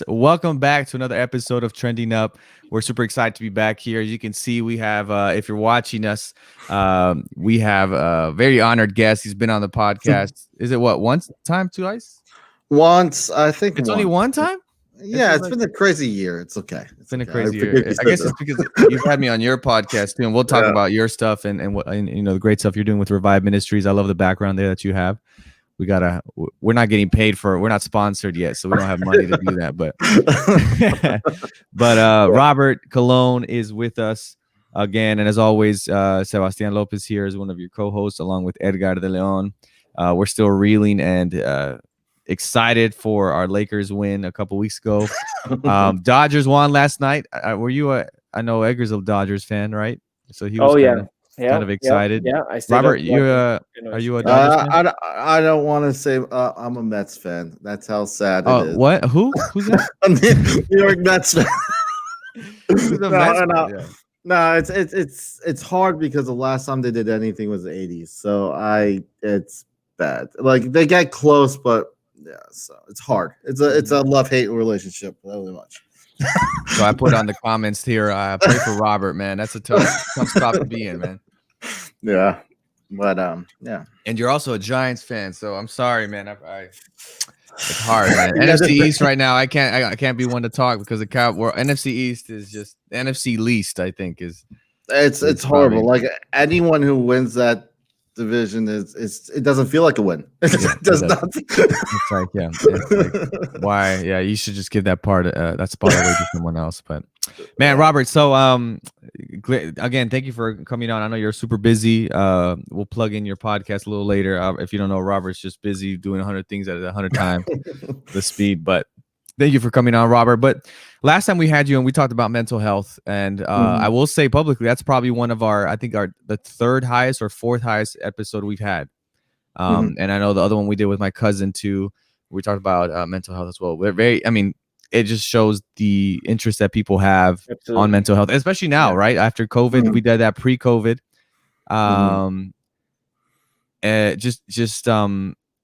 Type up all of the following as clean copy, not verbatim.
Welcome back to another episode of Trending Up. We're super excited to be back here. As you can see, we have, if you're watching us, we have a very honored guest. He's been on the podcast. Is it what, one time, two ice? Once, I think It's only one time? Yeah, it's been a crazy year. It's okay. It's been a crazy year. I guess it's because you've had me on your podcast too, and we'll talk about your stuff and what and the great stuff you're doing with Revive Ministries. I love the background there that you have. We're not getting paid for it. We're not sponsored yet, so we don't have money to do that. But Robert Colon is with us again, and as always, Sebastian Lopez here is one of your co-hosts, along with Edgar de Leon. We're still reeling and excited for our Lakers win a couple weeks ago. Dodgers won last night. Were you I know Edgar's a Dodgers fan, right? So he was kind of excited. Yeah, Robert, are you a Dodgers fan? I don't want to say I'm a Mets fan. That's how sad it is. What? Who's that? New York Mets fan. No, No, it's hard because the last time they did anything was the 80s. So it's bad. Like they get close, but yeah, so it's hard. It's a love-hate relationship, really much. So I put on the comments here, pray for Robert, man. That's a tough spot to be in, man. Yeah. But yeah. And you're also a Giants fan, so I'm sorry, man. It's hard, man. NFC East right now, I can't be one to talk because the NFC East is just NFC least, I think it's horrible. Like anyone who wins that division it doesn't feel like a win. It does not. It's like why? Yeah, you should just give that spot away to someone else. But man, Robert, so again, thank you for coming on. I know you're super busy. We'll plug in your podcast a little later. If you don't know, Robert's just busy doing 100 things at 100 times the speed. But thank you for coming on, Robert. But last time we had you and we talked about mental health, and I will say publicly that's probably one of the third highest or fourth highest episode we've had. And I know the other one we did with my cousin too. We talked about mental health as well. It just shows the interest that people have on mental health, especially now, right after COVID. We did that pre-COVID. Just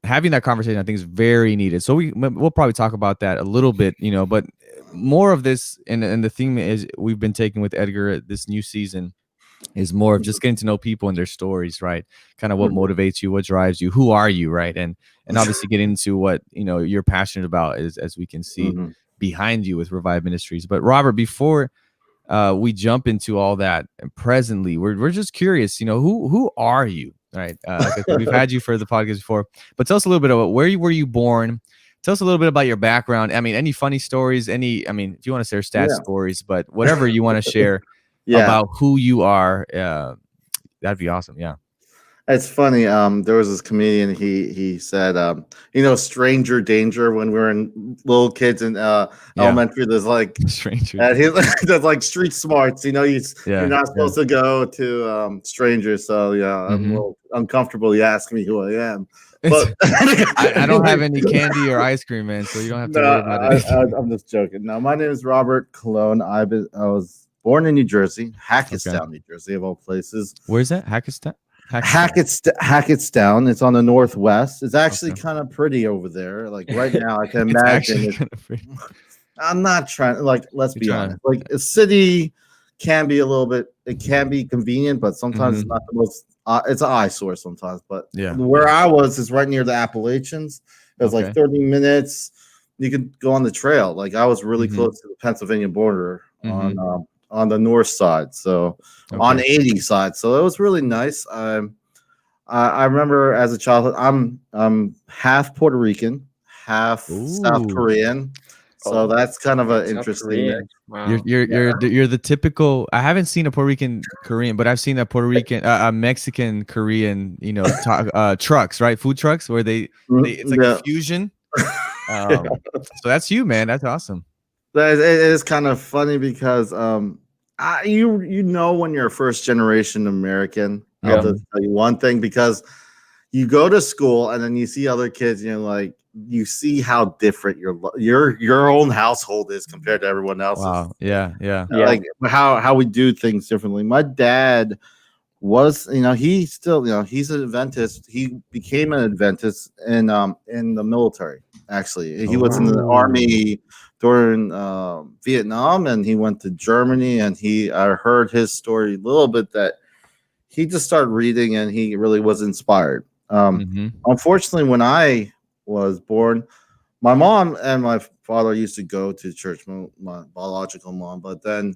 having that conversation, I think, is very needed. So we'll probably talk about that a little bit, but more of this and the theme is we've been taking with Edgar this new season is more of just getting to know people and their stories, right? Kind of what motivates you, what drives you, who are you, right? And obviously get into what you're passionate about, as we can see behind you with Revive Ministries. But Robert, before we jump into all that, and presently we're just curious, who are you? Right. We've had you for the podcast before, but tell us a little bit about where were you born? Tell us a little bit about your background. I mean, any funny stories, if you want to share stats stories, but whatever you want to share about who you are, that'd be awesome. Yeah. It's funny. There was this comedian. He said, stranger danger when we were in little kids in elementary. There's like stranger. There's like street smarts. You're not supposed to go to strangers. So I'm a little uncomfortable. You ask me who I am. But I don't have any candy or ice cream, man. So you don't have to worry about it. I'm just joking. No, my name is Robert Colon. I was born in New Jersey, Hackettstown, New Jersey, of all places. Where's that? Hackettstown. Hackettstown. It's on the northwest. It's actually kind of pretty over there. Like right now, I can imagine. I'm not trying. Like, let's be honest. Like a city can be a little bit. It can be convenient, but sometimes it's not the most. It's an eyesore sometimes. But where I was is right near the Appalachians. It was like 30 minutes. You could go on the trail. Like I was really close to the Pennsylvania border on the north side. So. On 80 side, so it was really nice. I remember as a child, I'm half Puerto Rican, half South Korean, so that's kind of an interesting. Wow. You're the typical. I haven't seen a Puerto Rican Korean, but I've seen a Puerto Rican, a Mexican Korean, trucks, right? Food trucks where it's like a fusion. So that's you, man. That's awesome. It is kind of funny because when you're a first generation American, I'll just tell you one thing, because you go to school and then you see other kids, you see how different your own household is compared to everyone else's. Wow. Yeah. Like how we do things differently. My dad was, he's an Adventist. He became an Adventist in the military. Actually, he was in the army during Vietnam, and he went to Germany. And I heard his story a little bit that he just started reading, and he really was inspired. Unfortunately, when I was born, my mom and my father used to go to church, my biological mom. But then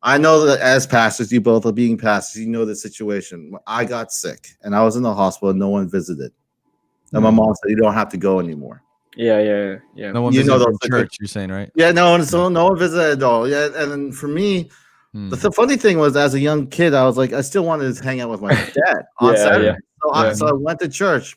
I know that as pastors, you both are being pastors, you know the situation. I got sick and I was in the hospital and no one visited. And my mom said, you don't have to go anymore. Yeah. No one visited from church, you're saying, right? Yeah, no one visited at all. Yeah, and then for me, the funny thing was, as a young kid, I was like, I still wanted to hang out with my dad on Saturday. So I went to church,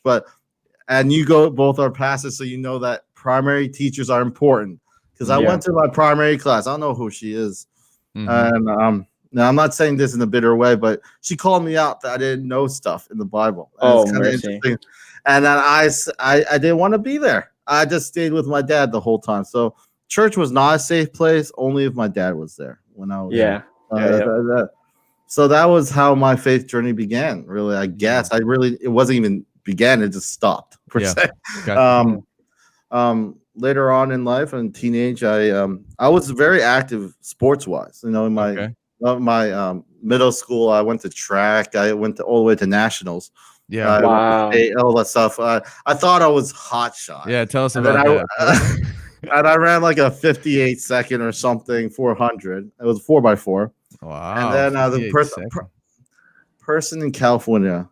and you both are pastors, so you know that primary teachers are important. Because I went to my primary class. I don't know who she is. And now I'm not saying this in a bitter way, but she called me out that I didn't know stuff in the Bible. And it's kind of interesting. And then I didn't want to be there. I just stayed with my dad the whole time. So church was not a safe place, only if my dad was there when I was So that was how my faith journey began. Really, I guess it wasn't even began; it just stopped per se. Gotcha. Later on in life and teenage, I was very active sports wise. You know, in my middle school, I went to track. I went all the way to nationals. Yeah, wow, all that stuff. I thought I was hot shot. Yeah, tell us about that. And I ran like a 58 second or something 400. It was 4x4. Wow. And then the person in California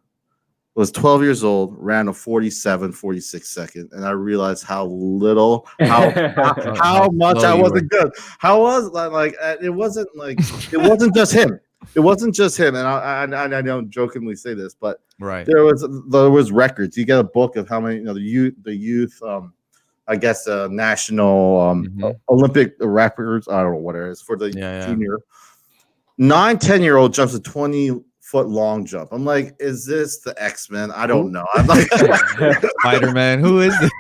was 12 years old, ran a 46 second, and I realized how little, how much I wasn't good. How was like it wasn't just him. It wasn't just him, and I don't jokingly say this, but there was records. You get a book of how many the youth I guess national Olympic records. I don't know what it is for the junior 9-10-year-old jumps a 20-foot long jump. I'm like, is this the X-Men? I don't know. I'm like Spider-Man. Who is this?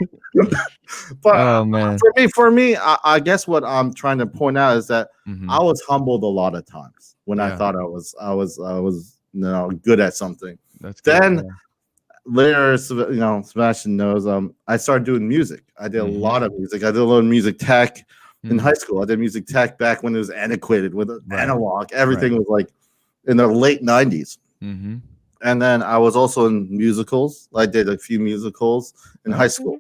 But oh man, for me, I guess what I'm trying to point out is that I was humbled a lot of times when I thought I was good at something. That's then later, Sebastian knows. I started doing music. I did a lot of music. I did a lot of music tech in high school. I did music tech back when it was antiquated with analog. Everything was like in the late 90s. And then I was also in musicals. I did a few musicals in high school.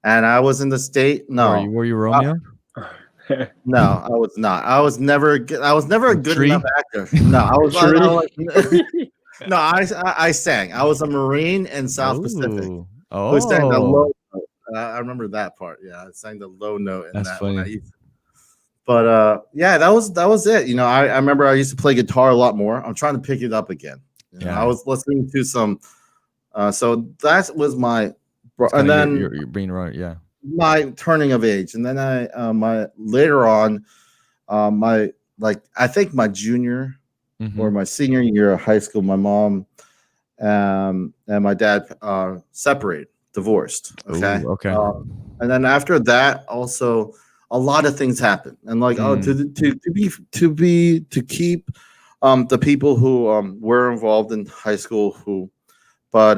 And I was in the state. No, were you Romeo? No, I was not. I was never a good enough actor. No, I was. No, I sang. I was a Marine in South Pacific. Oh, I sang the low note. I remember that part. Yeah, I sang the low note in that one. But that was it. You know, I remember I used to play guitar a lot more. I'm trying to pick it up again. You know, I was listening to some. So that was my. And then you're being right. My turning of age, and then my later on, I think my junior. Or my senior year of high school, my mom and my dad separated, divorced. Okay. Ooh, okay. And then after that, also a lot of things happened, and to keep the people who were involved in high school but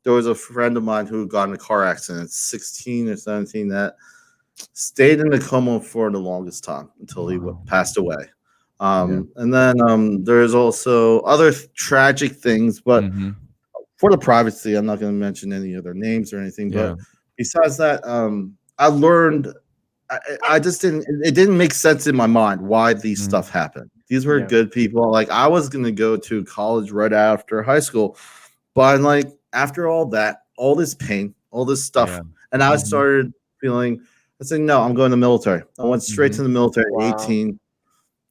there was a friend of mine who got in a car accident at 16 or 17 that stayed in the coma for the longest time until he passed away. And then there's also other tragic things, but for the privacy, I'm not going to mention any other names or anything. But besides that, I learned it didn't make sense in my mind why these stuff happened. These were good people. Like I was going to go to college right after high school, but like after all that, all this pain, all this stuff, and I started feeling. I said, no, I'm going to the military. I went straight to the military at 18.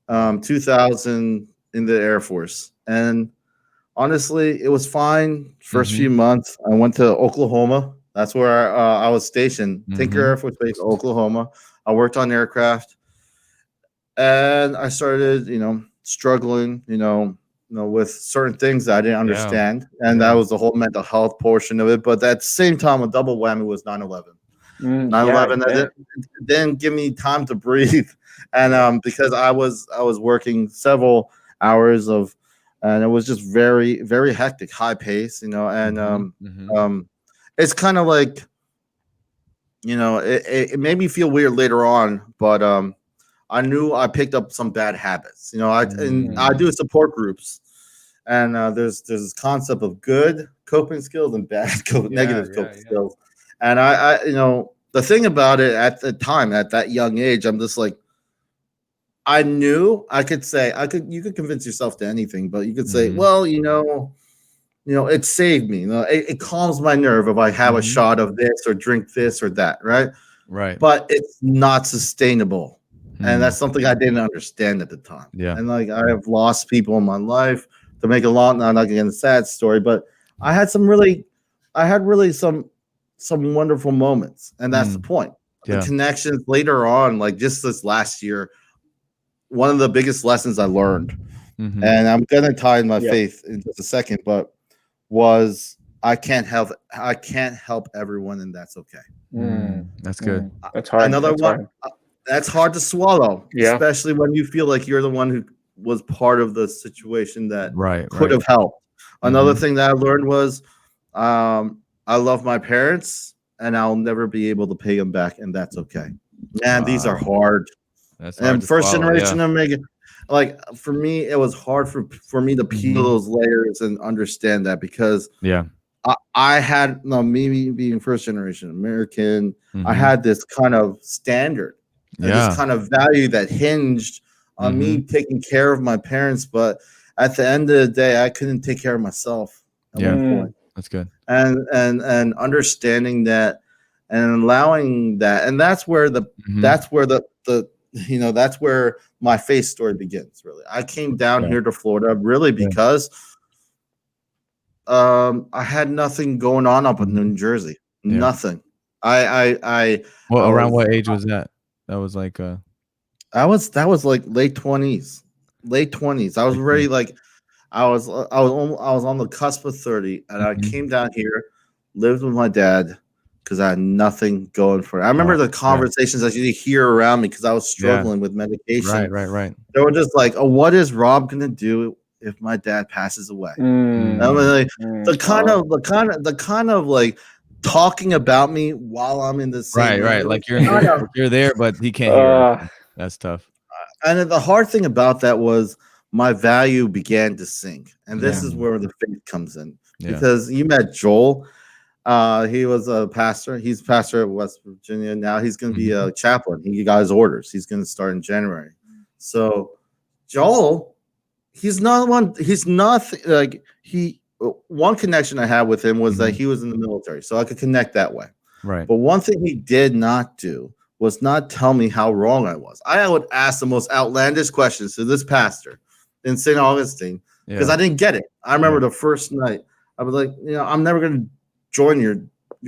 2000 in the Air Force, and honestly, it was fine. First few months, I went to Oklahoma. That's where I was stationed, Tinker Air Force Base, Oklahoma. I worked on aircraft, and I started, struggling, with certain things that I didn't understand, and that was the whole mental health portion of it. But at the same time, a double whammy was 9/11. 9/11 didn't give me time to breathe. And because I was working several hours and it was just very, very hectic, high pace, and it's kind of like, it made me feel weird later on, but I knew I picked up some bad habits. I do support groups, and there's this concept of good coping skills and bad negative coping skills. And I the thing about it at the time, at that young age, I'm just like, I knew I could say you could convince yourself to anything, but you could say, well, it saved me. It calms my nerve if I have a shot of this or drink this or that, right? Right. But it's not sustainable. And that's something I didn't understand at the time. Yeah. And like, I have lost people in my life. To make a long, I'm not getting a sad story, but I had really some wonderful moments. And that's the point. The connections later on, like just this last year, one of the biggest lessons I learned, and I'm gonna tie in my faith in just a second, but was I can't help everyone, and that's okay. That's good. That's hard. Another one. That's hard to swallow, especially when you feel like you're the one who was part of the situation that could have helped. Another thing that I learned was I love my parents, and I'll never be able to pay them back, and that's okay. Man, these are hard. That's hard. And first generation American, like for me, it was hard for me to peel those layers and understand that, because I had me being first generation American, I had this kind of standard, this kind of value that hinged on me taking care of my parents, but at the end of the day, I couldn't take care of myself at one point. That's good. And understanding that and allowing that, and that's where that's where my faith story begins. Really, I came down here to Florida really because I had nothing going on up in New Jersey. Nothing. Around what age was that? That was like that was like late 20s. I was already like I was on the cusp of 30, and I came down here, lived with my dad, because I had nothing going for it. I remember the conversations that you hear around me because I was struggling with medication. Right. They were just like, "Oh, what is Rob gonna do if my dad passes away?" I mean, like, the kind of like talking about me while I'm in the same right. Like you're there, but he can't hear. That's tough. And the hard thing about that was my value began to sink, and this is where the faith comes in, because you met Joel. He was a pastor. He's pastor at West Virginia. Now he's going to be a chaplain. He got his orders. He's going to start in January. So Joel, he's not one. He's not like one connection I had with him was that he was in the military, so I could connect that way. Right. But one thing he did not do was not tell me how wrong I was. I would ask the most outlandish questions to this pastor in St. Augustine because I didn't get it. I remember the first night I was like, I'm never going to join your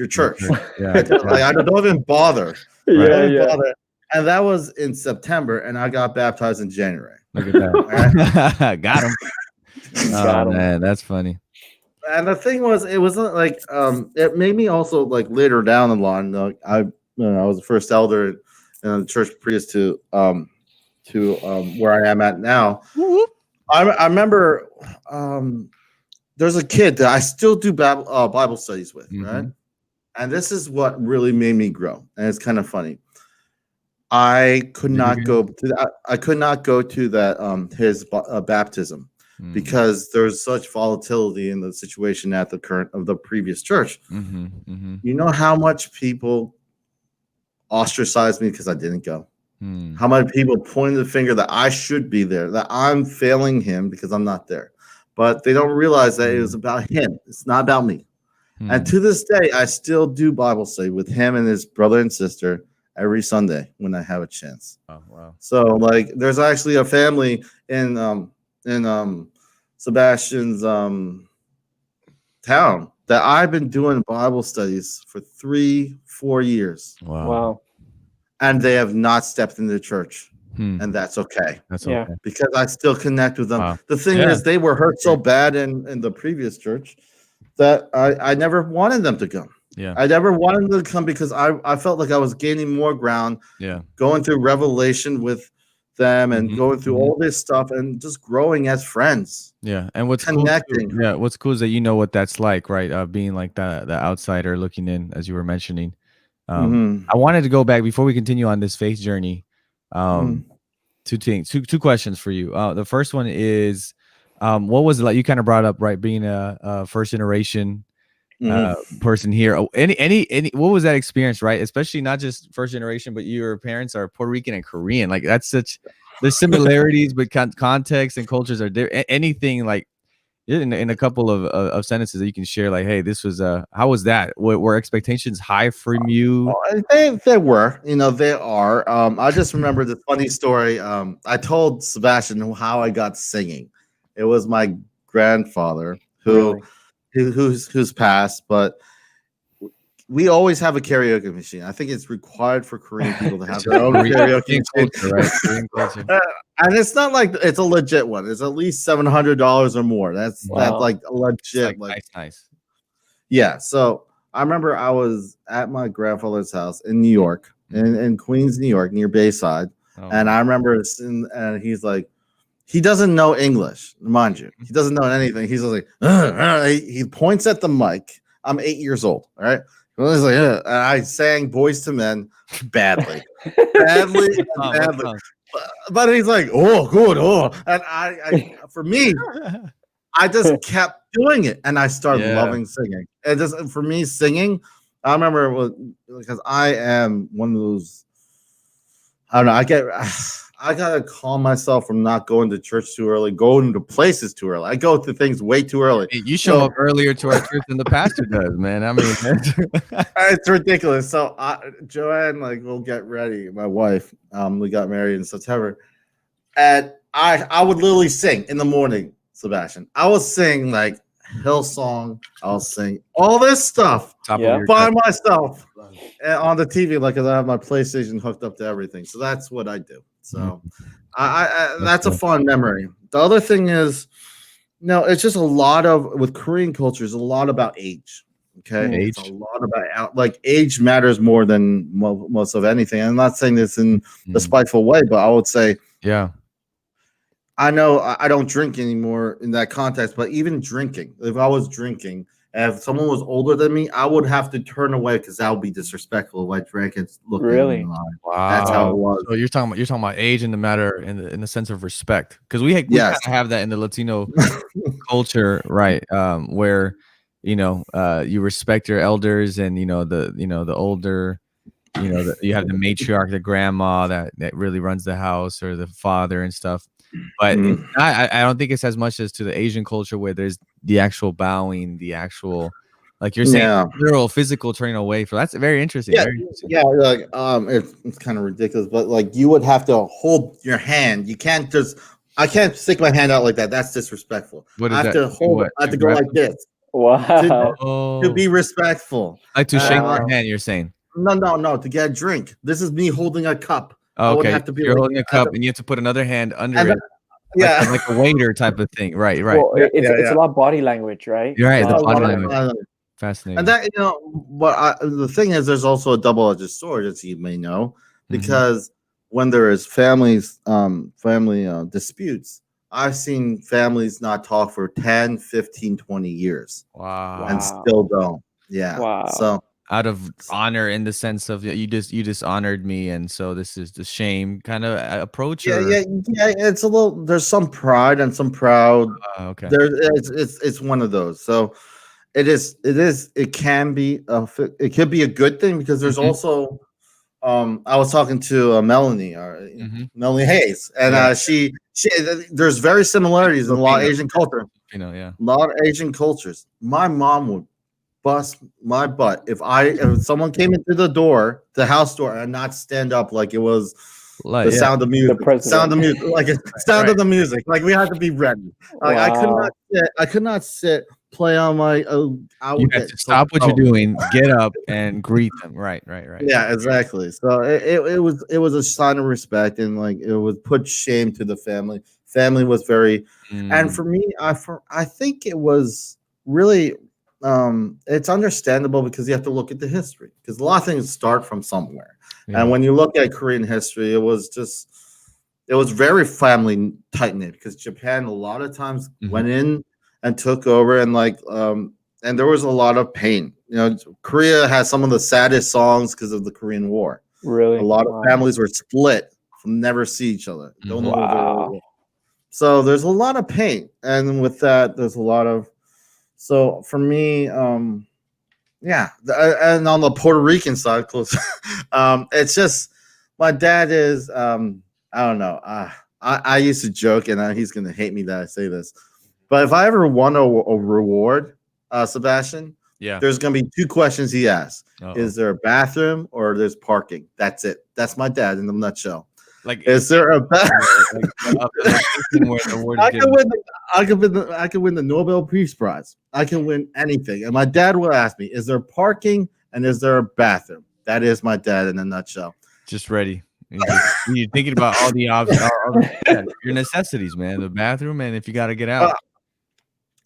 church. Like, I don't even bother. Bother. And that was in September, and I got baptized in January. Look at that. Got him. Man, that's funny. And the thing was, it wasn't like it made me also like later down the line. I was the first elder in the church previous to where I am at now. I remember there's a kid that I still do Bible studies with, right? And this is what really made me grow. And it's kind of funny. I could not go to that. I could not go to that his baptism because there's such volatility in the situation at the previous church. You know how much people ostracized me because I didn't go. How many people pointed the finger that I should be there, that I'm failing him because I'm not there. But they don't realize that it was about him. It's not about me. And to this day, I still do Bible study with him and his brother and sister every Sunday when I have a chance. Oh, wow. So like there's actually a family in Sebastian's town that I've been doing Bible studies for 3-4 years. Wow. And they have not stepped into the church. And that's okay. That's okay. Because I still connect with them. The thing is, they were hurt so bad in the previous church that I never wanted them to come. I never wanted them to come because I felt like I was gaining more ground. Going through revelation with them and going through all this stuff and just growing as friends. And what's connecting. Cool, what's cool is that you know what that's like, right? Being like the outsider looking in, as you were mentioning. I wanted to go back before we continue on this faith journey. Two questions for you. The first one is, what was it like? You kind of brought up, right, being a first generation person here. Any what was that experience, right? Especially not just first generation, but your parents are Puerto Rican and Korean. Like that's there's similarities, but context and cultures are different. Anything like in a couple of sentences that you can share, like, hey, this was how was that? Were expectations high from you? They were, they are. I just remember this funny story. I told Sebastian how I got singing. It was my grandfather who's passed, but we always have a karaoke machine. I think it's required for Korean people to have their own karaoke culture, right? Korean culture. And it's not like it's a legit one. It's at least $700 or more. That's like a legit, like nice. Yeah. So I remember I was at my grandfather's house in New York, in Queens, New York, near Bayside, and I remember and he's like, he doesn't know English, mind you. He doesn't know anything. He's like, he points at the mic. I'm 8 years old. All right. He's like, and I sang Boys to Men badly. But he's like, oh, good. Oh, and I for me, I just kept doing it, and I started loving singing. And just for me, singing, I remember because I am one of those. I don't know. I gotta calm myself from not going to church too early, going to places too early. I go to things way too early. Hey, you show up earlier to our church than the pastor does, man. I mean, it's ridiculous. So Joanne, will get ready. My wife, we got married in September, and I would literally sing in the morning. Sebastian, I will sing like Hillsong. I'll sing all this stuff by myself on the TV, because I have my PlayStation hooked up to everything. So that's what I do. So that's a fun memory. The other thing is, it's just with Korean culture, it's a lot about age. Okay, it's a lot about age matters more than most of anything. I'm not saying this in a spiteful way, but I would say, I know I don't drink anymore in that context, but even drinking, if I was drinking, and if someone was older than me, I would have to turn away because that would be disrespectful if I drank and looked at them in the eye. Wow, that's how it was. So you're talking about age in the matter in the sense of respect, because we kind of have that in the Latino culture, right? Where you respect your elders, and the older. You have the matriarch, the grandma that really runs the house, or the father and stuff. But I don't think it's as much as to the Asian culture, where there's the actual bowing, the actual, like you're saying, literal physical turning away. That's very interesting. It's kind of ridiculous, but you would have to hold your hand. You can't I can't stick my hand out like that. That's disrespectful. I have to hold it. I have to go like this. Wow. To be respectful. Like to shake my hand, you're saying? No, to get a drink. This is me holding a cup. Okay, you're holding a cup, and you have to put another hand under it. Like a waiter type of thing. Right. Well, it's a lot of body language, right? You're right. The body language. Fascinating. And that, but the thing is, there's also a double-edged sword, as you may know, because when there is family disputes, I've seen families not talk for 10, 15, 20 years. Wow. And still don't. Yeah. Wow. So out of honor, in the sense of you dishonored me, and so this is the shame kind of approach. Yeah. It's a little. There's some pride and some proud. Okay. It's one of those. So it is. It can be. It could be a good thing, because there's also. I was talking to Melanie, Melanie Hayes, and she. There's very similarities in a lot of Asian culture. A lot of Asian cultures. My mom would bust my butt if someone came into the house door, and not stand up like it was the sound of music, like it's sound of the music. Like we had to be ready. I could not sit, play on my. You have to stop what you're doing, get up, and greet them. Right. Yeah, exactly. So it was a sign of respect, and it would put shame to the family. Family was very, and for me, I think it was really. It's understandable, because you have to look at the history, because a lot of things start from somewhere. And when you look at Korean history, it was very family tight knit, because Japan a lot of times went in and took over, and and there was a lot of pain Korea has some of the saddest songs because of the Korean War. Really, a lot of families were split, never see each other. Don't know who they were. So there's a lot of pain, and with that, there's a lot of. So for me, yeah, and on the Puerto Rican side, close. It's just my dad is. I don't know. I used to joke, and he's gonna hate me that I say this, but if I ever won a reward, Sebastian, there's gonna be 2 questions he asks: Is there a bathroom or there's parking? That's it. That's my dad in a nutshell. Like, is there a bathroom? I could win the Nobel Peace Prize. I can win anything, and my dad will ask me: Is there parking and is there a bathroom? That is my dad in a nutshell. Just ready. You're thinking about all the options, your necessities, man. The bathroom, and if you got to get out.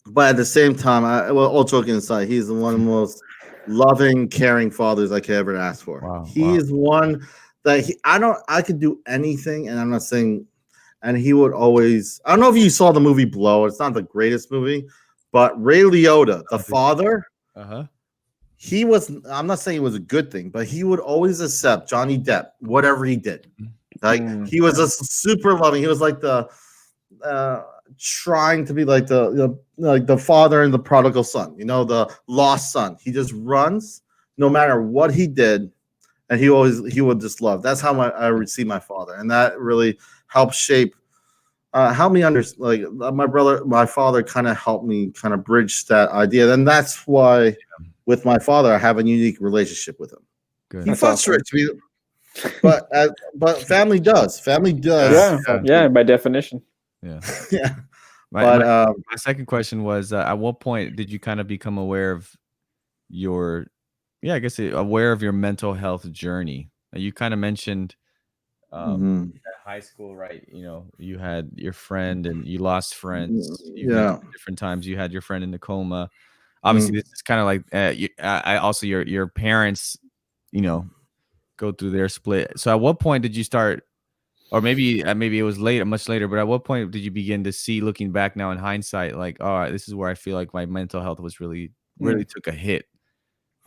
But at the same time, all joking aside, he's one of the most loving, caring fathers I could ever ask for. Wow, he is one that I could do anything, and I'm not saying. And he would always. I don't know if you saw the movie Blow. It's not the greatest movie, but Ray Liotta, the father. He was. I'm not saying it was a good thing, but he would always accept Johnny Depp, whatever he did. Like he was a super loving. He was like the trying to be like the father and the prodigal son. The lost son. He just runs no matter what he did, and he would just love. That's how I would see my father, and that really helped shape. Help me understand. Like my father kind of helped me kind of bridge that idea, and that's why. With my father, I have a unique relationship with him. Good. He frustrates me, but family does. Family does. Yeah, by definition. Yeah. Yeah. My second question was: at what point did you kind of become aware of your, aware of your mental health journey? You kind of mentioned at high school, right? You had your friend, and you lost friends. Different times you had your friend in the coma. Obviously, this is kind of like I also your parents, go through their split. So at what point did you start, or maybe it was much later, but at what point did you begin to see, looking back now in hindsight, like, all right, this is where I feel like my mental health was really took a hit?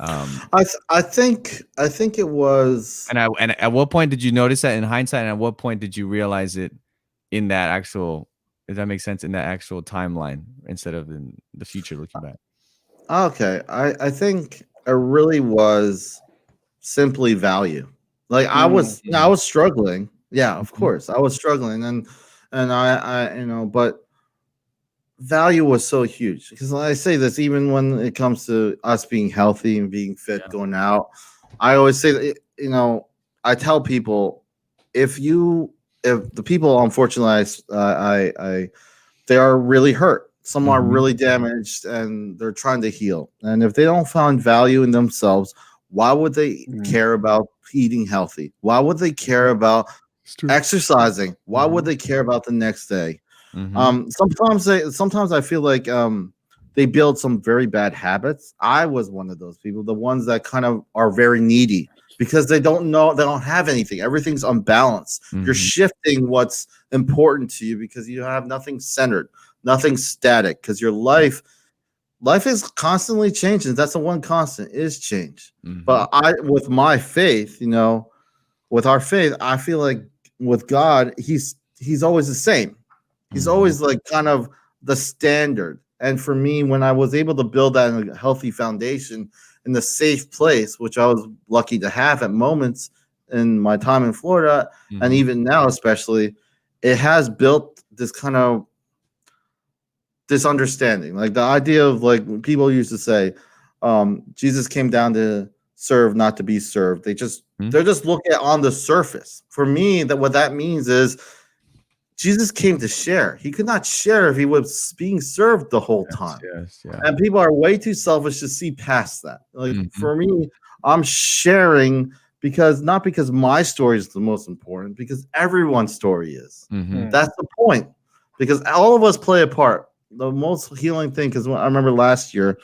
I think it was. And at what point did you notice that in hindsight, and at what point did you realize it in that actual? Does that make sense? In that actual timeline instead of in the future looking back. Okay, I think it really was simply value. Like I was struggling. Yeah, of course, I was struggling, and I but value was so huge because I say this even when it comes to us being healthy and being fit, going out. I always say that I tell people if the people unfortunately they are really hurt. Some are really damaged and they're trying to heal. And if they don't find value in themselves, why would they care about eating healthy? Why would they care about exercising? Why would they care about the next day? Sometimes I feel like they build some very bad habits. I was one of those people, the ones that kind of are very needy because they don't have anything. Everything's unbalanced. You're shifting what's important to you because you have nothing centered. Nothing static because your life is constantly changing. That's the one constant is change. But with my faith, with our faith, I feel like with God, he's always the same. He's always like kind of the standard. And for me, when I was able to build that in a healthy foundation in a safe place, which I was lucky to have at moments in my time in Florida, and even now, especially, it has built this kind of this understanding, like the idea of like people used to say, Jesus came down to serve, not to be served. They're just looking on the surface. For me, what that means is Jesus came to share. He could not share if he was being served the whole time. And people are way too selfish to see past that. Like for me, I'm sharing not because my story is the most important, because everyone's story is. That's the point. Because all of us play a part. The most healing thing, because I remember last year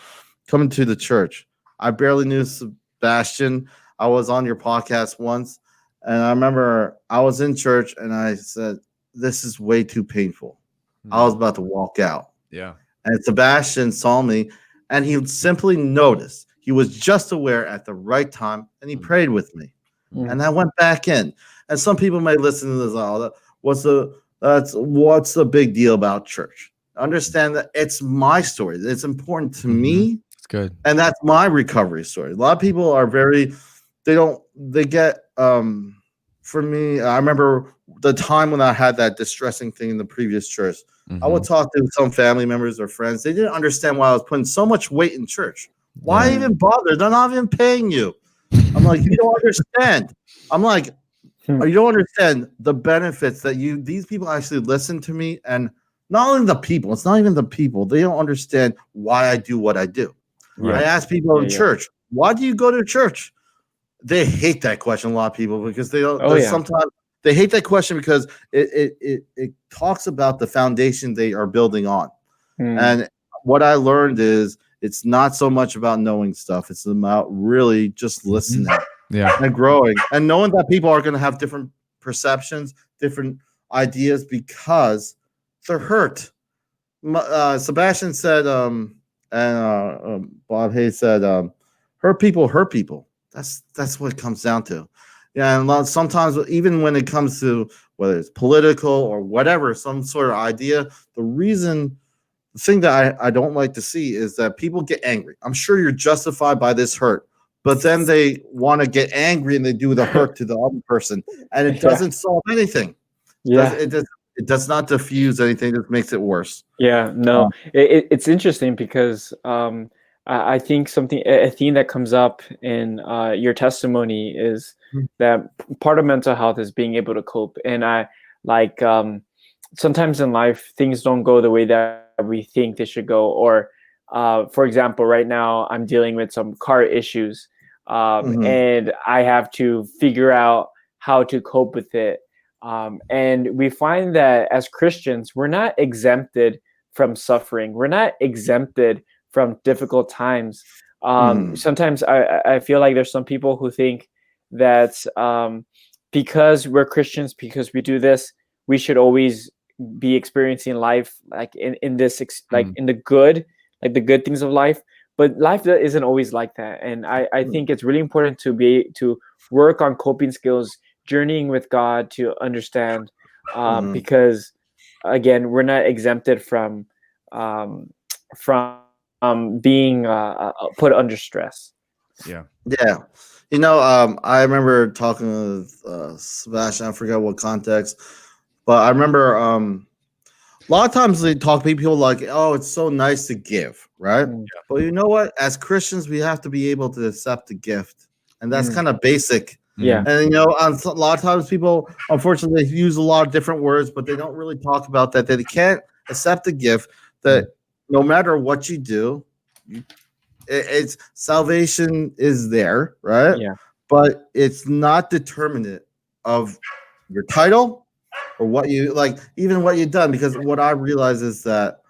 coming to the church, I barely knew Sebastian. I was on your podcast once, and I remember I was in church and I said, this is way too painful. I was about to walk out. Yeah. And Sebastian saw me and he simply noticed. He was just aware at the right time, and he prayed with me. And I went back in. And some people may listen to this. What's the big deal about church? Understand that it's my story. It's important to me. It's good. And that's my recovery story. A lot of people are for me, I remember the time when I had that distressing thing in the previous church. I would talk to some family members or friends. They didn't understand why I was putting so much weight in church. Why even bother? They're not even paying you. I'm like, you don't understand. I'm like, you don't understand the benefits that these people actually listen to me. And not only the people, it's not even the people. They don't understand why I do what I do. Right. I ask people in church, why do you go to church? They hate that question, a lot of people, because they don't. Sometimes they hate that question because it talks about the foundation they are building on. And what I learned is it's not so much about knowing stuff. It's about really just listening and growing and knowing that people are going to have different perceptions, different ideas because they're hurt. Sebastian said, and Bob Hayes said, hurt people. That's what it comes down to. Yeah, and sometimes even when it comes to whether it's political or whatever, some sort of idea, the thing that I don't like to see is that people get angry. I'm sure you're justified by this hurt, but then they want to get angry and they do the hurt to the other person, and it doesn't solve anything. It does not diffuse anything. It just makes it worse. Yeah, no, it's interesting because I think a theme that comes up in your testimony is that part of mental health is being able to cope. And sometimes in life, things don't go the way that we think they should go. Or, for example, right now I'm dealing with some car issues and I have to figure out how to cope with it. And we find that as Christians, we're not exempted from suffering. We're not exempted from difficult times. Sometimes I feel like there's some people who think that because we're Christians, because we do this, we should always be experiencing life like in this like in the good things of life. But life isn't always like that. And I think it's really important to work on coping skills, journeying with God to understand because again, we're not exempted from being put under stress. Yeah. I remember talking with Sebastian. I forgot what context, but I remember a lot of times they talk to people like, "Oh, it's so nice to give," right? But you know what? As Christians, we have to be able to accept the gift, and that's kind of basic. Yeah. And a lot of times people, unfortunately, use a lot of different words, but they don't really talk about that. That they can't accept the gift. That no matter what you do, it's salvation is there, right? Yeah. But it's not determinate of your title or what you like, even what you've done. Because what I realize is that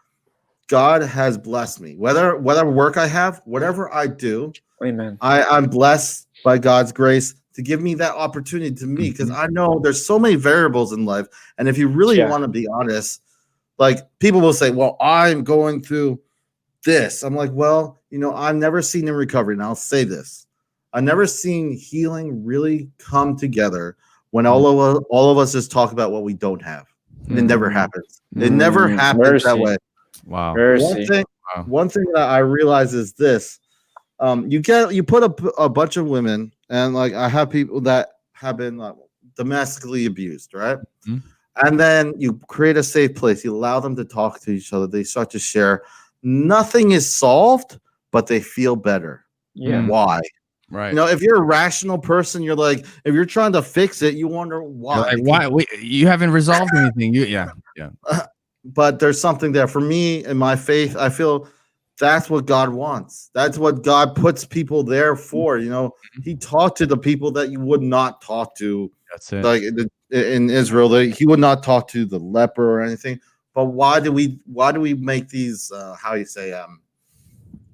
God has blessed me. Whether work I have, whatever I do, Amen. I'm blessed by God's grace to give me that opportunity to me. Because I know there's so many variables in life, and if you really want to be honest, like people will say, "Well, I'm going through this." I'm like, well, I've never seen in recovery, and I'll say this: I've never seen healing really come together when all of us just talk about what we don't have. It never happens. It never happens that way. Wow. One thing that I realize is this: you put a bunch of women, and like I have people that have been domestically abused, right? And then you create a safe place. You allow them to talk to each other. They start to share. Nothing is solved, but they feel better. Yeah. Why? Right. If you're a rational person, you're like, if you're trying to fix it, you wonder why. Like, why? You haven't resolved anything. Yeah. But there's something there. For me, in my faith, I feel that's what God wants. That's what God puts people there for. He talked to the people that you would not talk to. That's it. Like in Israel, he would not talk to the leper or anything. But why do we make these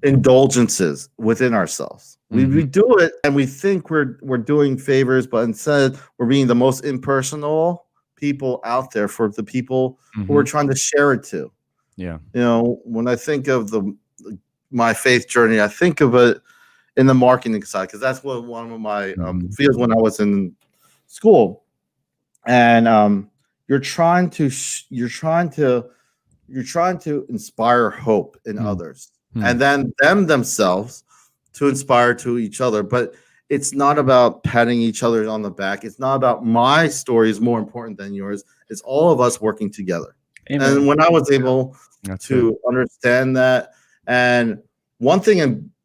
indulgences within ourselves? We do it and we think we're doing favors, but instead we're being the most impersonal people out there for the people who we're trying to share it to. Yeah. When I think of my faith journey, I think of it in the marketing side, because that's what one of my fields when I was in school. And you're trying to inspire hope in others, and then them themselves to inspire to each other. But it's not about patting each other on the back. It's not about my story is more important than yours. It's all of us working together. Amen. And when I was able to understand that, and one thing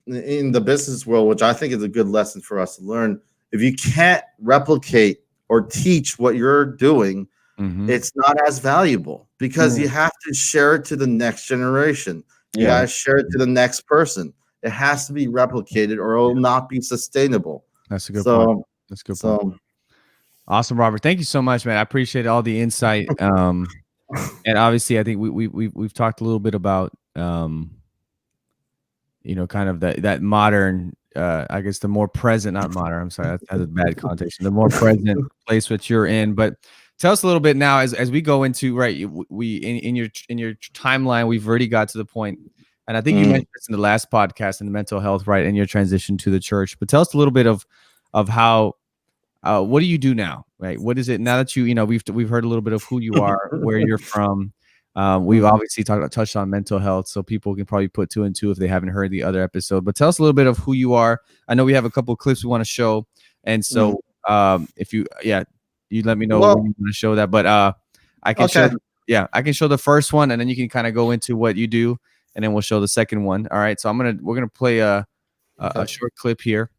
in the business world, which I think is a good lesson for us to learn, if you can't replicate or teach what you're doing, it's not as valuable, because you have to share it to the next generation. You gotta share it to the next person. It has to be replicated, or it will not be sustainable. That's a good point. That's a good point. Awesome, Robert. Thank you so much, man. I appreciate all the insight. And obviously, I think we've talked a little bit about kind of that modern, I guess the more present, not modern. I'm sorry, that has a bad connotation. The more present place which you're in. But tell us a little bit now as we go into in your timeline. We've already got to the point. And I think you mentioned this in the last podcast in the mental health, right, and your transition to the church. But tell us a little bit of how, what do you do now, right? What is it now that we've heard a little bit of who you are, where you're from. We've obviously touched on mental health, so people can probably put 2 and 2 if they haven't heard the other episode. But tell us a little bit of who you are. I know we have a couple of clips we want to show, and so if you let me know when you want to show that. But I can I can show the first one, and then you can kind of go into what you do. And then we'll show the second one. All right. So we're gonna play a short clip here.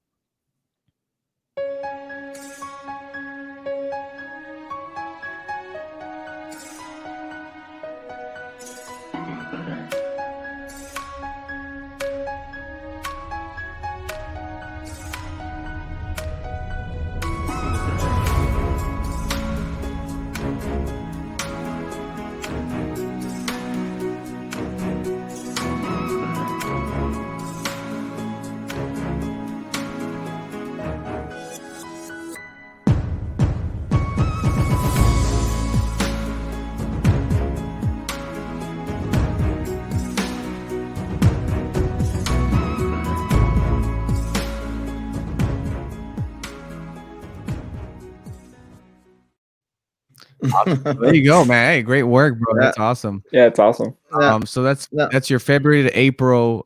Awesome. There you go, man. Hey, great work, bro. That's awesome. Yeah, it's awesome. So that's your February to April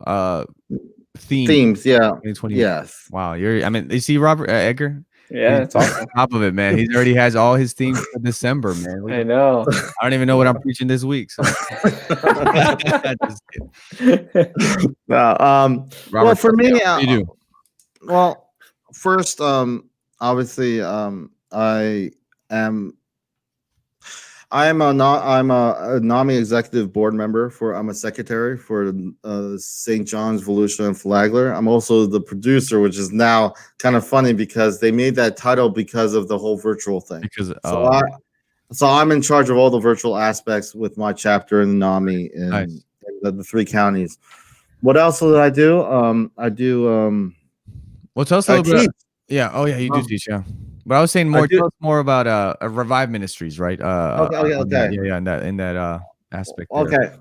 themes. Yeah. Yes. Wow. You see Robert Edgar? Yeah, it's awesome. On top of it, man. He already has all his themes for December, man. I know. I don't even know what I'm preaching this week. So. Robert, well, for me, you do. Well, first, obviously, I'm a NAMI executive board member I'm a secretary for St. John's, Volusia, and Flagler. I'm also the producer, which is now kind of funny because they made that title because of the whole virtual thing. So I'm in charge of all the virtual aspects with my chapter in the NAMI in the 3 counties. What else did I do? I do. Well, tell us a little bit. Yeah. Oh, yeah. You do teach. Yeah. But I was saying more about Revive Ministries, right? Okay. Yeah, in that aspect. Okay. There.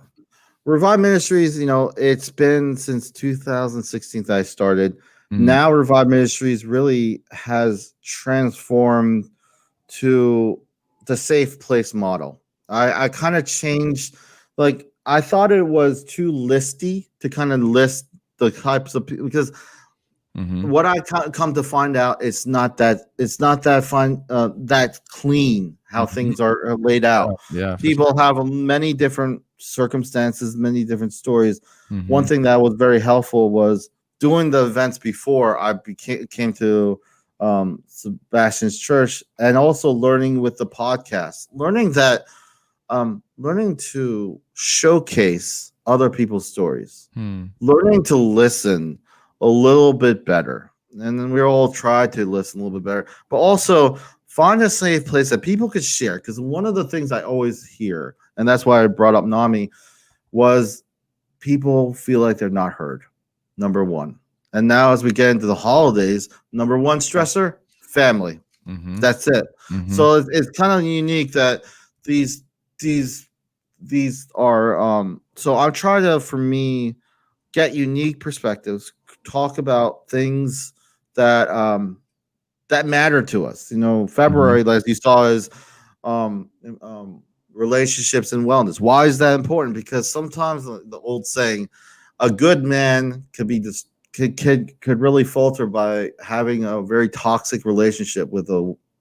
Revive Ministries, it's been since 2016 that I started. Now Revive Ministries really has transformed to the safe place model. I kind of changed, I thought it was too listy to kind of list the types of people, because what I come to find out, it's not that fun, that clean how things are laid out. People have many different circumstances, many different stories. One thing that was very helpful was doing the events before I came to Sebastian's church, and also learning with the podcast, learning to showcase other people's stories, learning to listen a little bit better. And then we all try to listen a little bit better, but also find a safe place that people could share. Because one of the things I always hear, and that's why I brought up NAMI, was people feel like they're not heard, number one. And now as we get into the holidays, number one stressor, family. That's it. So it's kind of unique that these are, so I'm trying to, for me, get unique perspectives, talk about things that that matter to us. You know, February, as you saw, is relationships and wellness. Why is that important? Because sometimes the old saying, a good man could be this could really falter by having a very toxic relationship with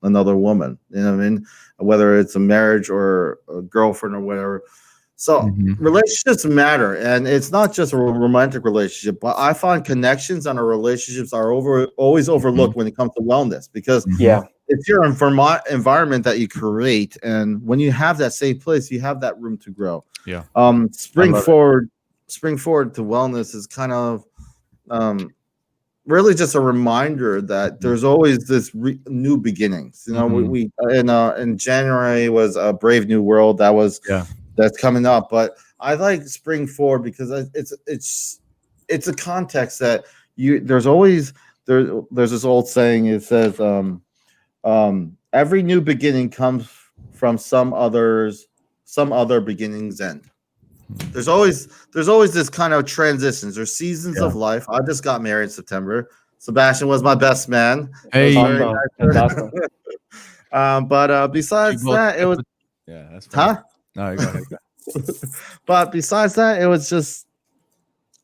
another woman. You know what I mean? Whether it's a marriage or a girlfriend or whatever. So relationships matter, and it's not just a romantic relationship, but I find connections and our relationships are always overlooked when it comes to wellness, because it's your environment that you create, and when you have that safe place, you have that room to grow. Spring forward to wellness is kind of really just a reminder that there's always this new beginnings. You know, we in January was a Brave New World that's coming up, but I like spring forward because it's a context that there's this old saying. It says every new beginning comes from some other beginning's end. There's always this kind of transitions. There's seasons of life. I just got married in September. Sebastian was my best man. Hey, that's awesome. But besides that, it was that's funny. No, go ahead. But besides that, it was just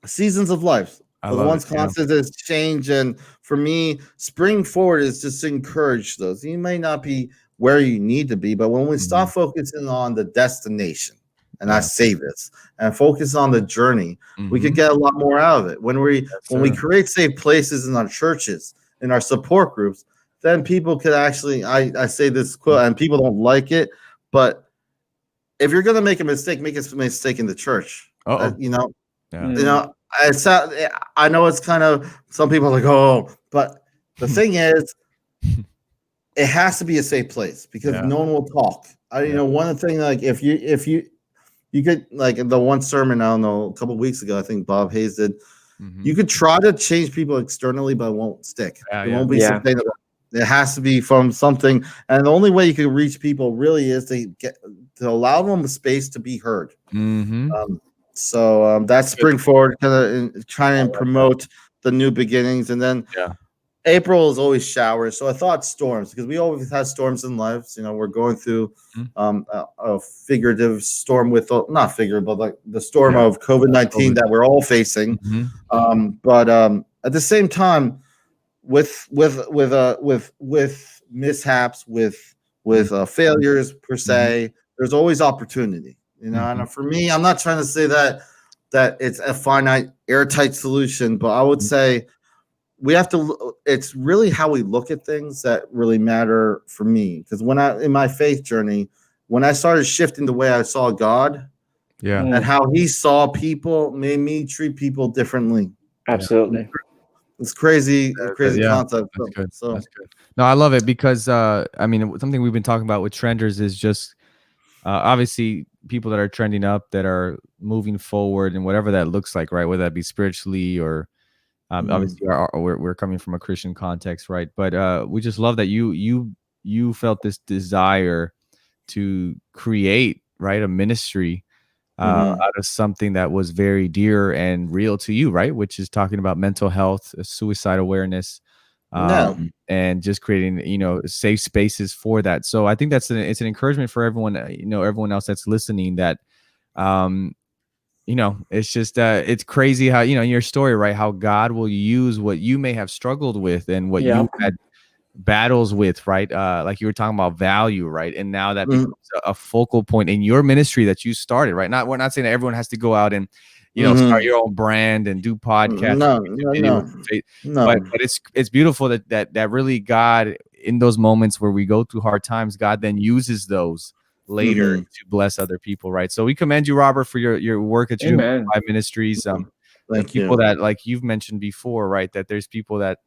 seasons of life. The one's constant is change, and for me, spring forward is just to encourage those. You may not be where you need to be, but when we stop focusing on the destination, and I say this, and focus on the journey, we could get a lot more out of it. When we create safe places in our churches, in our support groups, then people could actually. I say this quote, and people don't like it, but if you're gonna make a mistake in the church. You know, you know. I know it's kind of, some people are like, oh, but the thing is, it has to be a safe place because no one will talk. You know, one thing, like if you could, like in the one sermon, I don't know, a couple of weeks ago, I think Bob Hayes did. You could try to change people externally, but it won't stick. It won't be sustainable. It has to be from something, and the only way you can reach people really is to allow them the space to be heard. So that's spring forward, kind of trying to promote the new beginnings, and then April is always showers. So I thought storms, because we always have storms in lives. You know, we're going through a figurative storm with not figurative, but like the storm of COVID-19 that we're all facing. But at the same time, with mishaps, with failures per se, there's always opportunity. You know, and for me, I'm not trying to say that it's a finite, airtight solution, but I would say we have to. It's really how we look at things that really matter for me. Because in my faith journey, when I started shifting the way I saw God, and how He saw people, made me treat people differently. Absolutely. It's crazy concept. That's good. No, I love it because I mean, something we've been talking about with trenders is just obviously people that are trending up, that are moving forward, and whatever that looks like, right? Whether that be spiritually or obviously we're coming from a Christian context, right? But we just love that you felt this desire to create, right, a ministry out of something that was very dear and real to you, right? Which is talking about mental health, suicide awareness, and just creating, you know, safe spaces for that. So I think it's an encouragement for everyone, you know, everyone else that's listening, that, you know, it's just, it's crazy how, you know, in your story, right, how God will use what you may have struggled with and what you had battles with, right? Like you were talking about value, right? And now that becomes a focal point in your ministry that you started, right? We're not saying that everyone has to go out and, you know, start your own brand and do podcasts. But it's beautiful that really God, in those moments where we go through hard times, God then uses those later to bless other people, right? So we commend you, Robert, for your work at Revive Ministries. And people that, like you've mentioned before, right, that there's people that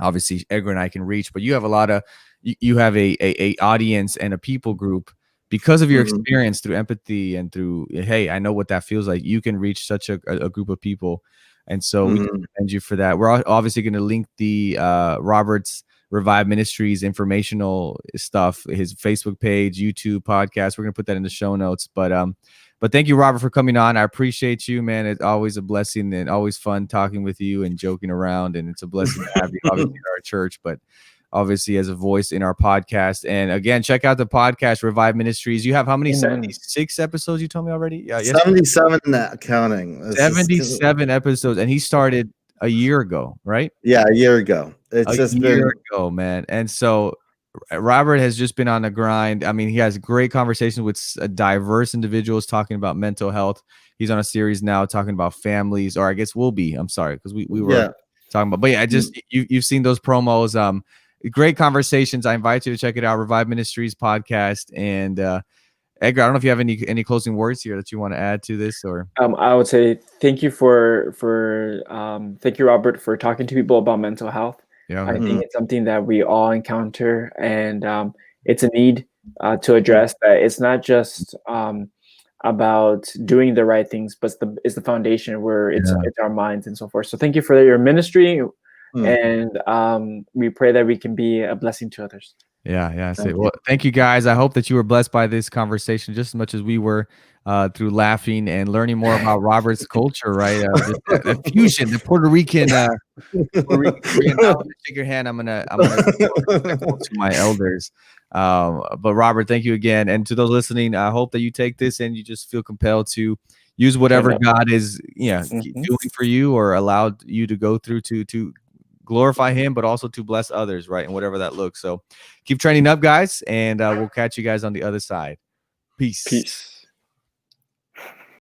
obviously Edgar and I can reach, but you have a lot of you have a audience and a people group because of your experience through empathy and through, hey, I know what that feels like. You can reach such a group of people, and so we can commend you for that. We're obviously going to link the Robert's Revive Ministries informational stuff, his Facebook page, YouTube podcast. We're going to put that in the show notes, but But thank you, Robert, for coming on. I appreciate you, man. It's always a blessing and always fun talking with you and joking around. And it's a blessing to have you, obviously, in our church, but obviously as a voice in our podcast. And again, check out the podcast, Revive Ministries. You have how many? 76 episodes you told me already? Yeah, 77 counting. 77 episodes. And he started a year ago, right? Yeah, a year ago. It's just a year ago, man. And so Robert has just been on the grind. I mean, he has great conversations with diverse individuals talking about mental health. He's on a series now talking about families, or I guess will be. I'm sorry, because we were talking about. But yeah, I just you've seen those promos. Great conversations. I invite you to check it out. Revive Ministries podcast. And Edgar, I don't know if you have any closing words here that you want to add to this, or I would say thank you thank you, Robert, for talking to people about mental health. Yeah, I think it's something that we all encounter, and it's a need to address that. It's not just about doing the right things, but it's the foundation where it's our minds and so forth. So thank you for your ministry, and we pray that we can be a blessing to others. Yeah. Well, thank you guys. I hope that you were blessed by this conversation just as much as we were, through laughing and learning more about Robert's culture, right? The fusion, the Puerto Rican. Shake your hand. I'm gonna to my elders. But Robert, thank you again, and to those listening, I hope that you take this and you just feel compelled to use whatever God is, doing for you or allowed you to go through to glorify him, but also to bless others, right? And whatever that looks. So keep training up, guys, and we'll catch you guys on the other side. Peace.